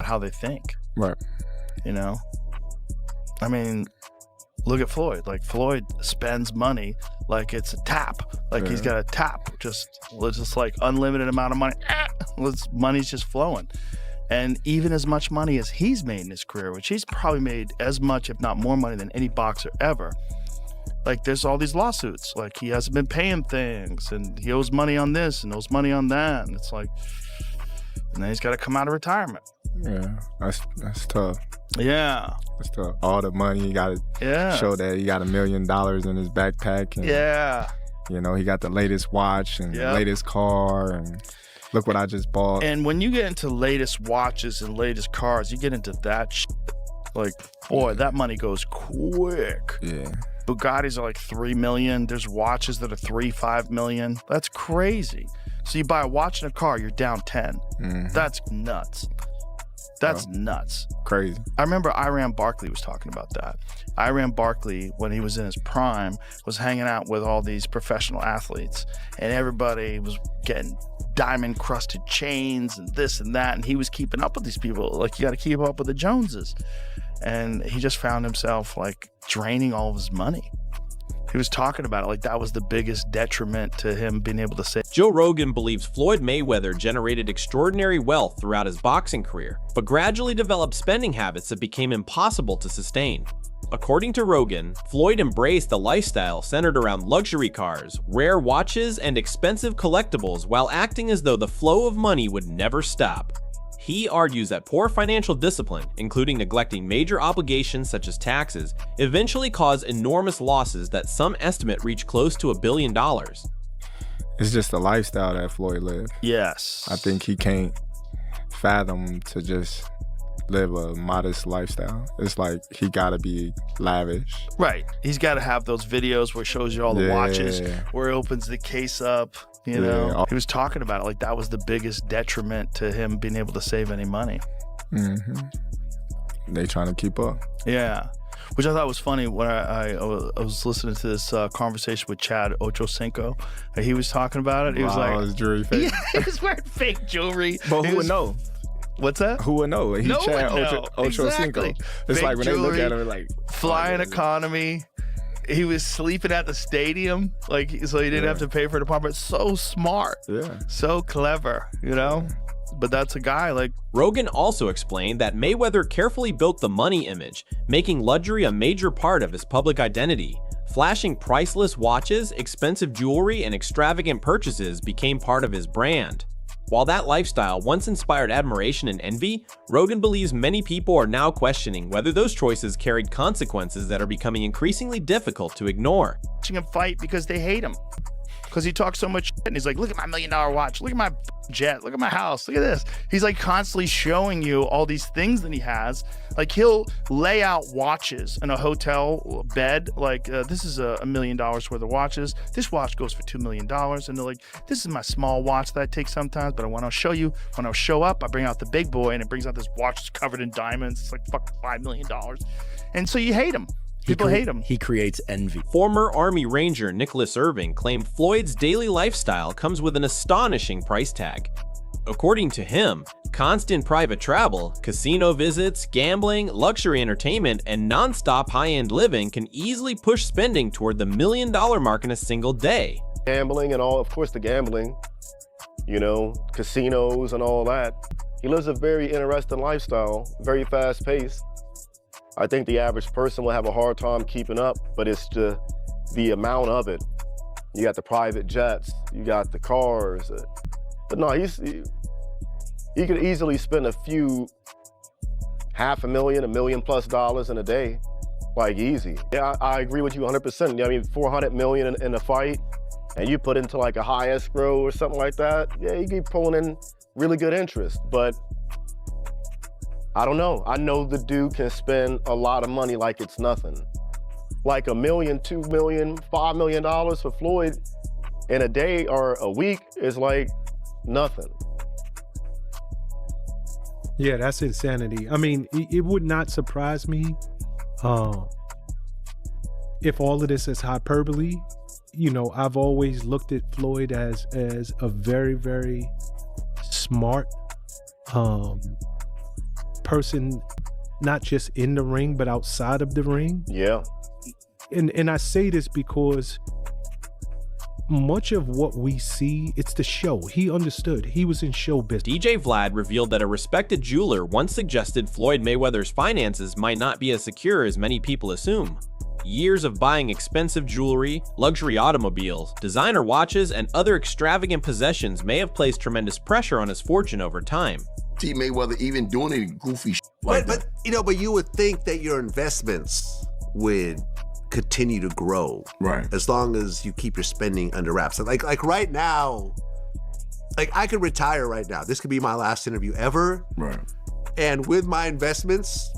how they think. Right. You know? I mean, look at Floyd. Like, Floyd spends money like it's a tap. Like, he's got a tap. Just like unlimited amount of money. Money's just flowing. And even as much money as he's made in his career, which he's probably made as much, if not more money than any boxer ever. Like, there's all these lawsuits. Like, he hasn't been paying things, and he owes money on this and owes money on that. And it's like, and then he's got to come out of retirement. Yeah, that's tough. Yeah. That's tough. All the money, you got to show that he got $1 million in his backpack. And, you know, he got the latest watch and the latest car, and look what I just bought. And when you get into latest watches and latest cars, you get into that shit. Like, boy, that money goes quick. Yeah. Bugattis are like $3 million. There's watches that are $3-5 million. That's crazy. So you buy a watch and a car, you're down 10. Mm-hmm. That's nuts. That's nuts. Crazy. I remember Iran Barkley was talking about that. Iran Barkley, when he was in his prime, was hanging out with all these professional athletes, and everybody was getting diamond-crusted chains and this and that, and he was keeping up with these people. Like, you got to keep up with the Joneses. And he just found himself, like, draining all of his money. He was talking about it like that was the biggest detriment to him being able to say. Joe Rogan believes Floyd Mayweather generated extraordinary wealth throughout his boxing career, but gradually developed spending habits that became impossible to sustain. According to Rogan, Floyd embraced a lifestyle centered around luxury cars, rare watches, and expensive collectibles while acting as though the flow of money would never stop. He argues that poor financial discipline, including neglecting major obligations such as taxes, eventually caused enormous losses that some estimate reach close to $1 billion. It's just the lifestyle that Floyd lived. Yes. I think he can't fathom to just live a modest lifestyle. It's like he gotta be lavish. Right. He's got to have those videos where he shows you all the watches, where he opens the case up. You know, he was talking about it like that was the biggest detriment to him being able to save any money. They trying to keep up. Yeah. Which I thought was funny when I was listening to this conversation with Chad Ochocinco. He was talking about it. He was like, his jewelry fake. Yeah, he was wearing fake jewelry. But who would know? What's that? Who would know? He's no Chad Ochocinco. Exactly. It's fake like when jewelry, they look at him, like flying economy. He was sleeping at the stadium, like, so he didn't have to pay for an apartment. So smart. Yeah. So clever, you know? But that's a guy like... Rogan also explained that Mayweather carefully built the money image, making luxury a major part of his public identity. Flashing priceless watches, expensive jewelry, and extravagant purchases became part of his brand. While that lifestyle once inspired admiration and envy, Rogan believes many people are now questioning whether those choices carried consequences that are becoming increasingly difficult to ignore. Watching him fight because they hate him. Because he talks so much shit, and he's like, look at my $1 million watch, look at my jet, look at my house, look at this. He's like constantly showing you all these things that he has. Like, he'll lay out watches in a hotel bed, like, this is $1 million worth of watches. This watch goes for $2 million. And they're like, this is my small watch that I take sometimes, but when I'll show you, when I'll show up, I bring out the big boy, and it brings out this watch that's covered in diamonds. It's like fucking $5 million. And so you hate him. People hate him. He creates envy. Former Army Ranger Nicholas Irving claimed Floyd's daily lifestyle comes with an astonishing price tag. According to him, constant private travel, casino visits, gambling, luxury entertainment, and non-stop high-end living can easily push spending toward the $1 million mark in a single day. Gambling and all, of course the gambling, you know, casinos and all that. He lives a very interesting lifestyle, very fast-paced. I think the average person will have a hard time keeping up, but it's the amount of it. You got the private jets, you got the cars. But no, he could easily spend a few $500,000, $1 million plus in a day, like easy. Yeah, I agree with you 100%. I mean, $400 million in a fight, and you put into like a high escrow or something like that, yeah, you keep pulling in really good interest. But I don't know. I know the dude can spend a lot of money like it's nothing. Like $1 million, $2 million, $5 million for Floyd in a day or a week is like nothing. Yeah, that's insanity. I mean, it would not surprise me if all of this is hyperbole. You know, I've always looked at Floyd as a very, very smart person, not just in the ring, but outside of the ring. Yeah. And I say this because much of what we see, it's the show. He understood. He was in show business. DJ Vlad revealed that a respected jeweler once suggested Floyd Mayweather's finances might not be as secure as many people assume. Years of buying expensive jewelry, luxury automobiles, designer watches, and other extravagant possessions may have placed tremendous pressure on his fortune over time. T. Mayweather even doing any goofy shit like that. But you would think that your investments would continue to grow, right? As long as you keep your spending under wraps. Like right now, like I could retire right now. This could be my last interview ever, right? And with my investments,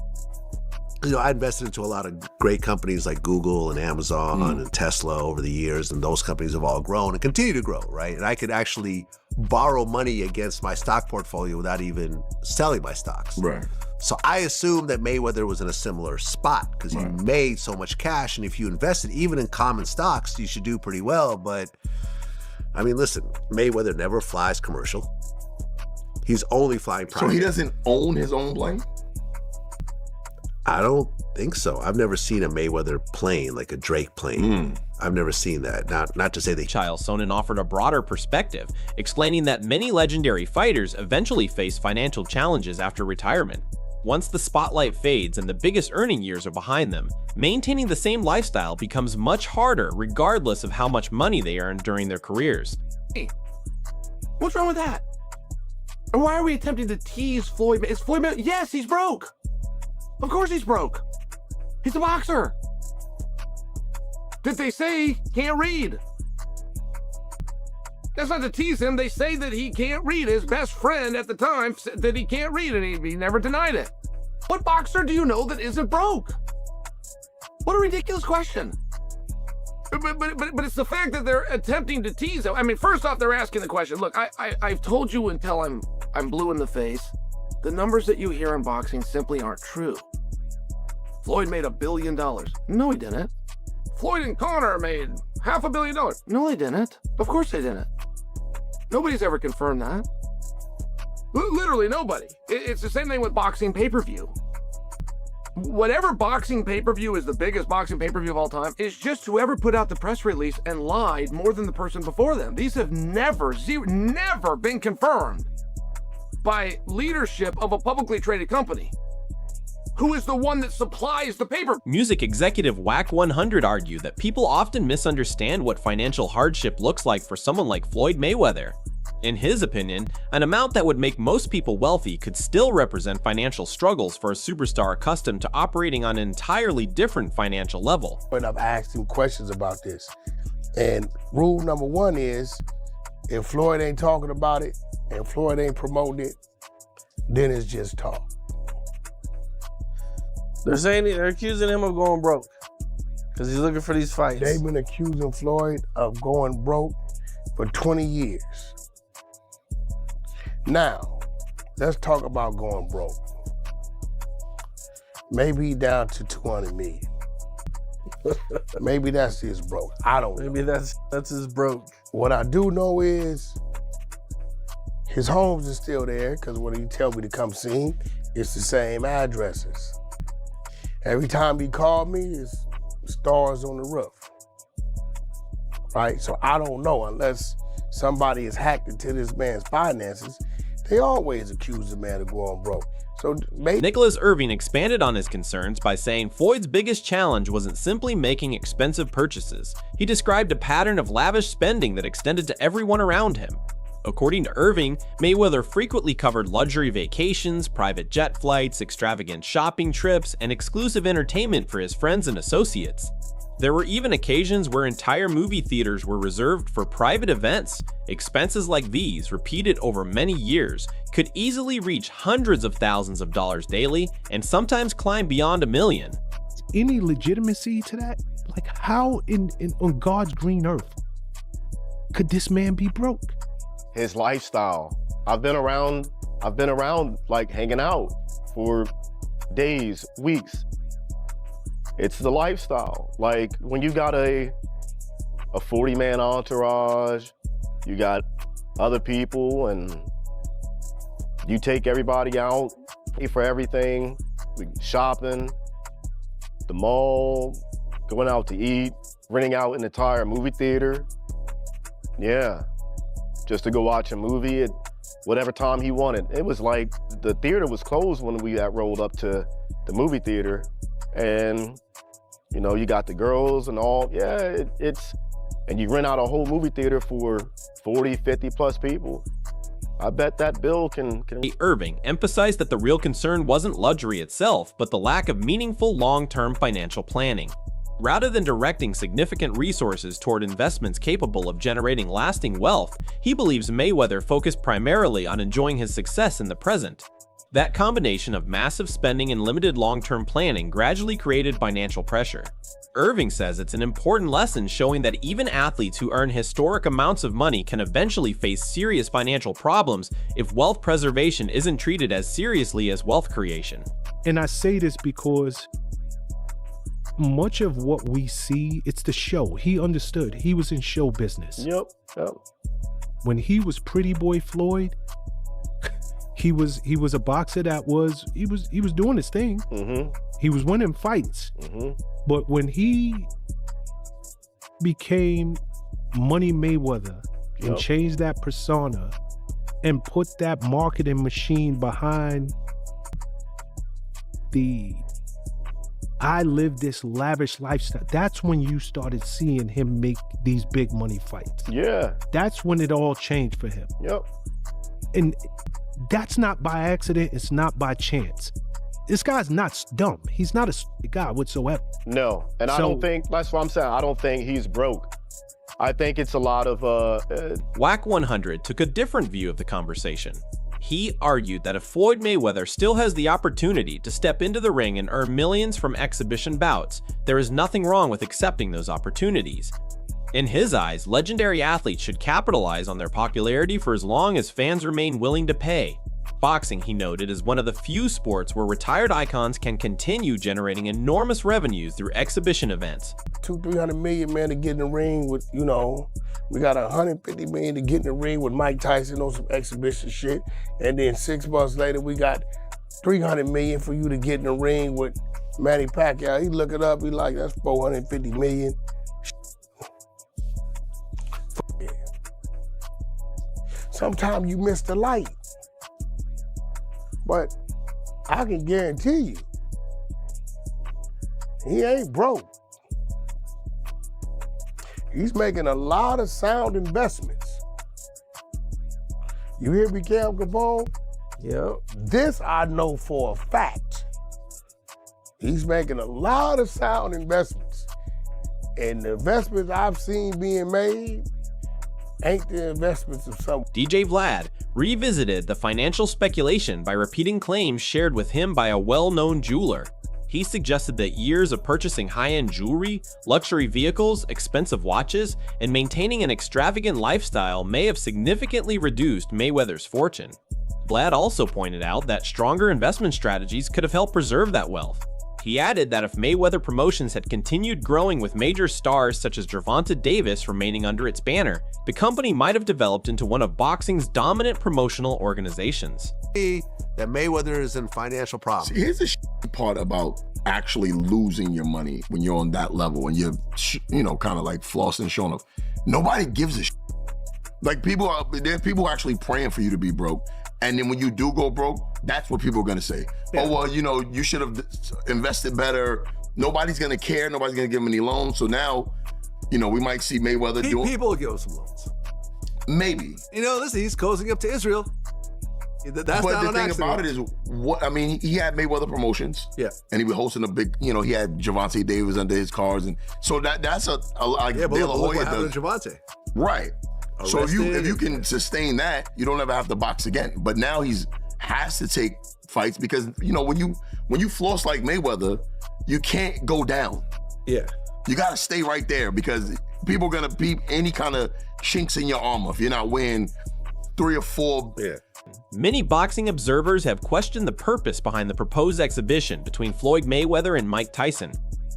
I invested into a lot of great companies like Google and Amazon and Tesla over the years, and those companies have all grown and continue to grow, right? And I could actually borrow money against my stock portfolio without even selling my stocks. Right. So I assumed that Mayweather was in a similar spot because he made so much cash, and if you invested even in common stocks, you should do pretty well. But I mean, listen, Mayweather never flies commercial. He's only flying private. So he doesn't own his own plane? I don't think so. I've never seen a Mayweather plane, like a Drake plane. I've never seen that. Not to say they... Chael Sonnen offered a broader perspective, explaining that many legendary fighters eventually face financial challenges after retirement. Once the spotlight fades and the biggest earning years are behind them, maintaining the same lifestyle becomes much harder regardless of how much money they earned during their careers. Hey, what's wrong with that? And why are we attempting to tease Floyd? Is Floyd Mayweather? Yes, he's broke. Of course he's broke. He's a boxer. Did they say he can't read? That's not to tease him. They say that he can't read. His best friend at the time said that he can't read, and he never denied it. What boxer do you know that isn't broke? What a ridiculous question. But it's the fact that they're attempting to tease him. I mean, first off, they're asking the question. Look, I've told you until I'm blue in the face. The numbers that you hear in boxing simply aren't true. Floyd made $1 billion. No, he didn't. Floyd and Conor made $500 million. No, they didn't. Of course they didn't. Nobody's ever confirmed that. Literally nobody. It's the same thing with boxing pay-per-view. Whatever boxing pay-per-view is the biggest boxing pay-per-view of all time is just whoever put out the press release and lied more than the person before them. These have never been confirmed by leadership of a publicly traded company. Who is the one that supplies the paper? Music executive Wack 100 argued that people often misunderstand what financial hardship looks like for someone like Floyd Mayweather. In his opinion, an amount that would make most people wealthy could still represent financial struggles for a superstar accustomed to operating on an entirely different financial level. And I've asked him questions about this. And rule number one is, if Floyd ain't talking about it and Floyd ain't promoting it, then it's just talk. They're accusing him of going broke because he's looking for these fights. They've been accusing Floyd of going broke for 20 years. Now, let's talk about going broke. Maybe down to 200 million. Maybe that's his broke. I don't know. Maybe that's his broke. What I do know is his homes are still there, because when he tell me to come see him, it's the same addresses. Every time he called me, it's stars on the roof. Right? So I don't know, unless somebody is hacked into this man's finances, they always accuse the man of going broke. So Nicholas Irving expanded on his concerns by saying Floyd's biggest challenge wasn't simply making expensive purchases. He described a pattern of lavish spending that extended to everyone around him. According to Irving, Mayweather frequently covered luxury vacations, private jet flights, extravagant shopping trips, and exclusive entertainment for his friends and associates. There were even occasions where entire movie theaters were reserved for private events. Expenses like these, repeated over many years, could easily reach hundreds of thousands of dollars daily and sometimes climb beyond $1 million. Any legitimacy to that? Like, how on God's green earth could this man be broke? His lifestyle. I've been around like hanging out for days, weeks. It's the lifestyle. Like when you got a 40-man entourage, you got other people, and you take everybody out pay for everything, we shopping, the mall, going out to eat, renting out an entire movie theater. Yeah, just to go watch a movie at whatever time he wanted. It was like the theater was closed when we rolled up to the movie theater, and you know, you got the girls and all. Yeah, and you rent out a whole movie theater for 40, 50 plus people. I bet that bill can... Irving emphasized that the real concern wasn't luxury itself, but the lack of meaningful long-term financial planning. Rather than directing significant resources toward investments capable of generating lasting wealth, he believes Mayweather focused primarily on enjoying his success in the present. That combination of massive spending and limited long-term planning gradually created financial pressure. Irving says it's an important lesson showing that even athletes who earn historic amounts of money can eventually face serious financial problems if wealth preservation isn't treated as seriously as wealth creation. And I say this because much of what we see, it's the show. He understood. He was in show business. Yep. When he was Pretty Boy Floyd, he was a boxer that was doing his thing. Mm-hmm. He was winning fights. Mm-hmm. But when he became Money Mayweather and changed that persona and put that marketing machine behind the I live this lavish lifestyle, that's when you started seeing him make these big money fights. Yeah. That's when it all changed for him. Yep. And that's not by accident. It's not by chance. This guy's not dumb. He's not a guy whatsoever. No, and I don't think, that's what I'm saying, I don't think he's broke. I think it's a lot of... Whack 100 took a different view of the conversation. He argued that if Floyd Mayweather still has the opportunity to step into the ring and earn millions from exhibition bouts, there is nothing wrong with accepting those opportunities. In his eyes, legendary athletes should capitalize on their popularity for as long as fans remain willing to pay. Boxing, he noted, is one of the few sports where retired icons can continue generating enormous revenues through exhibition events. 200-300 million, man, to get in the ring with, you know, we got 150 million to get in the ring with Mike Tyson on some exhibition shit. And then 6 months later, we got 300 million for you to get in the ring with Manny Pacquiao. He look it up, he like, that's 450 million. Yeah. Sometimes you miss the light. But I can guarantee you, he ain't broke. He's making a lot of sound investments. You hear me, Cam Capone? Yep. This I know for a fact. He's making a lot of sound investments. And the investments I've seen being made ain't the investments of some... DJ Vlad revisited the financial speculation by repeating claims shared with him by a well-known jeweler. He suggested that years of purchasing high-end jewelry, luxury vehicles, expensive watches, and maintaining an extravagant lifestyle may have significantly reduced Mayweather's fortune. Vlad also pointed out that stronger investment strategies could have helped preserve that wealth. He added that if Mayweather Promotions had continued growing with major stars such as Gervonta Davis remaining under its banner, the company might have developed into one of boxing's dominant promotional organizations. That Mayweather is in financial problems. See, here's the part about actually losing your money when you're on that level and you're, you know, kind of like flossing, showing off. Nobody gives a shit. Like there are people actually praying for you to be broke. And then when you do go broke, that's what people are gonna say. Yeah. Oh, well, you know, you should have invested better. Nobody's gonna care. Nobody's gonna give him any loans. So now, you know, we might see Mayweather doing... People will give him some loans. Maybe. You know, listen, he's cozying up to Israel. That's but not the an thing accident. about it is, what I mean, he had Mayweather Promotions. Yeah. And he was hosting a big, you know, he had Gervonta Davis under his cars. And so that's a yeah, but look what happened to Gervonta. Right. Arrested. So if you can sustain that, you don't ever have to box again. But now has to take fights because, you know, when you floss like Mayweather, you can't go down. Yeah. You gotta stay right there because people are gonna beat any kind of chinks in your armor if you're not wearing 3 or 4. Yeah. Many boxing observers have questioned the purpose behind the proposed exhibition between Floyd Mayweather and Mike Tyson.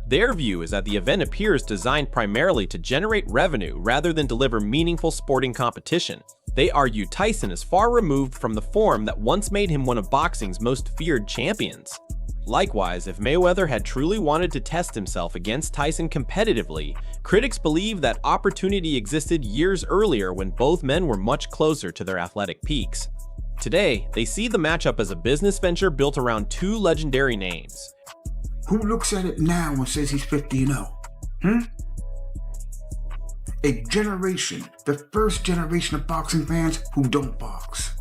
Their view is that the event appears designed primarily to generate revenue rather than deliver meaningful sporting competition. They argue Tyson is far removed from the form that once made him one of boxing's most feared champions. Likewise, if Mayweather had truly wanted to test himself against Tyson competitively, critics believe that opportunity existed years earlier when both men were much closer to their athletic peaks. Today, they see the matchup as a business venture built around two legendary names. Who looks at it now and says he's 50-0? A generation, the first generation of boxing fans who don't box.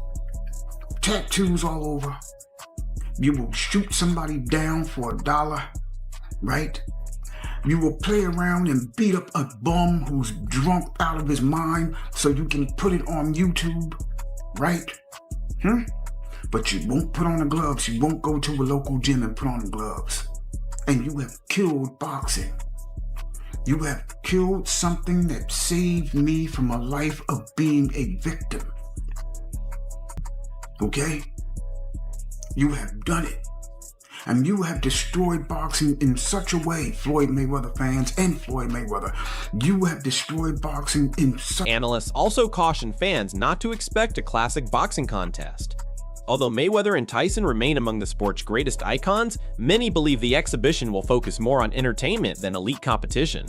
Tattoos all over. You will shoot somebody down for $1, right? You will play around and beat up a bum who's drunk out of his mind so you can put it on YouTube, right? But you won't put on the gloves. You won't go to a local gym and put on the gloves. And you have killed boxing. You have killed something that saved me from a life of being a victim. Okay? You have done it. And you have destroyed boxing in such a way, Floyd Mayweather fans and Floyd Mayweather. You have destroyed boxing in such... Analysts also caution fans not to expect a classic boxing contest. Although Mayweather and Tyson remain among the sport's greatest icons, many believe the exhibition will focus more on entertainment than elite competition.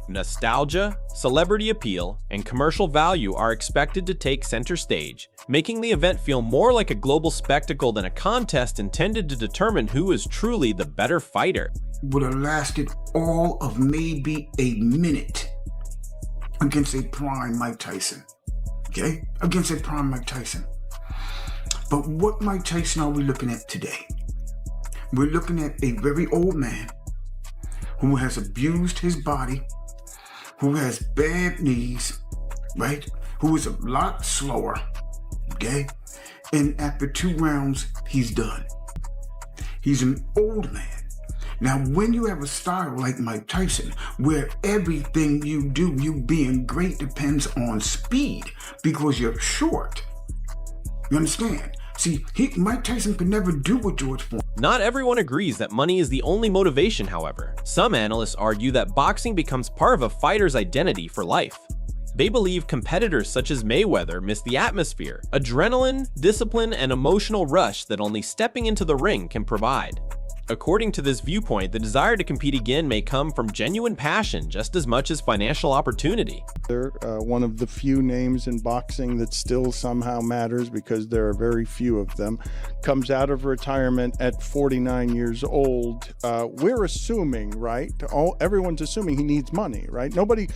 Nostalgia, celebrity appeal, and commercial value are expected to take center stage, making the event feel more like a global spectacle than a contest intended to determine who is truly the better fighter. Would have lasted all of maybe a minute against a prime Mike Tyson. Okay? Against a prime Mike Tyson. But what Mike Tyson are we looking at today? We're looking at a very old man who has abused his body, who has bad knees, right? Who is a lot slower, okay? And after 2 rounds, he's done. He's an old man. Now, when you have a style like Mike Tyson, where everything you do, you being great, depends on speed because you're short. You understand? See, Mike Tyson could never do what George Foreman. Not everyone agrees that money is the only motivation, however. Some analysts argue that boxing becomes part of a fighter's identity for life. They believe competitors such as Mayweather miss the atmosphere, adrenaline, discipline, and emotional rush that only stepping into the ring can provide. According to this viewpoint, the desire to compete again may come from genuine passion just as much as financial opportunity. They're one of the few names in boxing that still somehow matters because there are very few of them. Comes out of retirement at 49 years old. We're assuming, right? Everyone's assuming he needs money, right? Nobody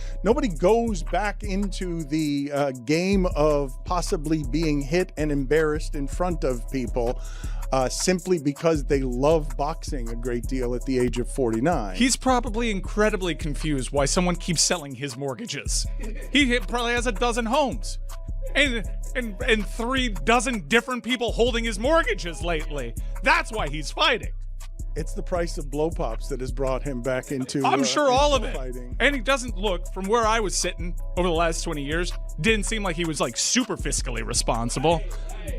goes back into the game of possibly being hit and embarrassed in front of people simply because they love boxing a great deal at the age of 49. He's probably incredibly confused why someone keeps selling his mortgages. He probably has a dozen homes and 3 dozen different people holding his mortgages lately. That's why he's fighting. It's the price of blow pops that has brought him back into I'm sure all of it. Fighting. And he doesn't look, from where I was sitting over the last 20 years, didn't seem like he was like super fiscally responsible.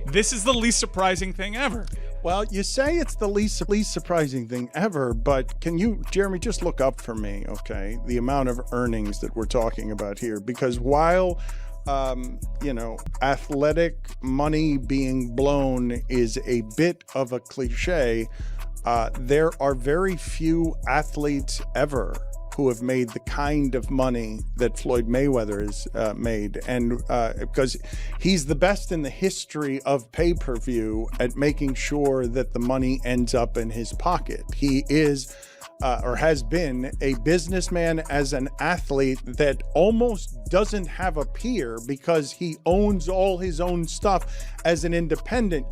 This is the least surprising thing ever. Well, you say it's the least surprising thing ever, but can you, Jeremy, just look up for me, okay, the amount of earnings that we're talking about here? Because while athletic money being blown is a bit of a cliche, there are very few athletes ever who have made the kind of money that Floyd Mayweather has made. And because he's the best in the history of pay-per-view at making sure that the money ends up in his pocket. He is or has been a businessman as an athlete that almost doesn't have a peer because he owns all his own stuff as an independent.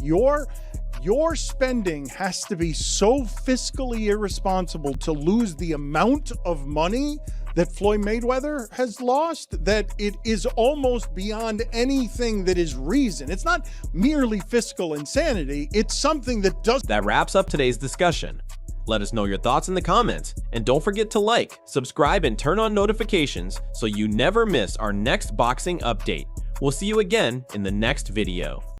Your spending has to be so fiscally irresponsible to lose the amount of money that Floyd Mayweather has lost that it is almost beyond anything that is reason. It's not merely fiscal insanity. It's something that does. That wraps up today's discussion. Let us know your thoughts in the comments, and don't forget to like, subscribe, and turn on notifications so you never miss our next boxing update. We'll see you again in the next video.